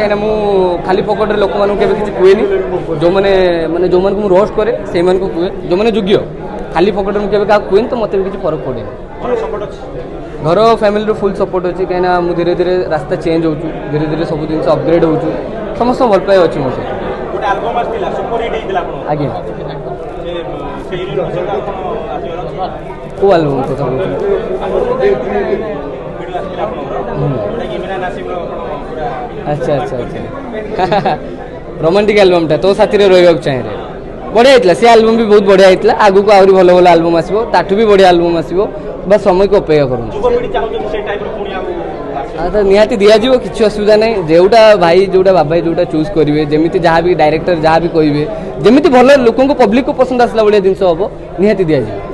कहीं मु खाली पकेट लोक मानू के किसी कुएनी जो मैंने जो मन को रोस्ट करे से मन को कुए जो मैंने योग्य खाली पकेट में क्या कुएनी तो मत भी किसी फरक पड़े घर फैमिली फुल सपोर्ट अच्छी कहीं मुझे धीरे धीरे रास्ता चेंज हो धीरे धीरे सब जिन अपग्रेड हो समस्त भल पाए अच्छी मो आज्ञा को एल्बम कथा अच्छा अच्छा अच्छा रोमांटिक एल्बम टा तो साथी रहा चाहिए बढ़िया होता सी एल्बम भी बहुत बढ़िया होता आगू को आहरी भल भल एल्बम आसो ताठू भी बढ़िया एल्बम आसो बस समय को अपेक्षा करूँ निहाती दिज्व किसी असुविधा ना जोटा भाई जोटा बाबा जोटा चूज करेंगे जमी जहाँ भी डायरेक्टर जहाँ भी कहे जमी भल लोक पब्लिक को पसंद आसला भाया जिन हम निहाती दिज्व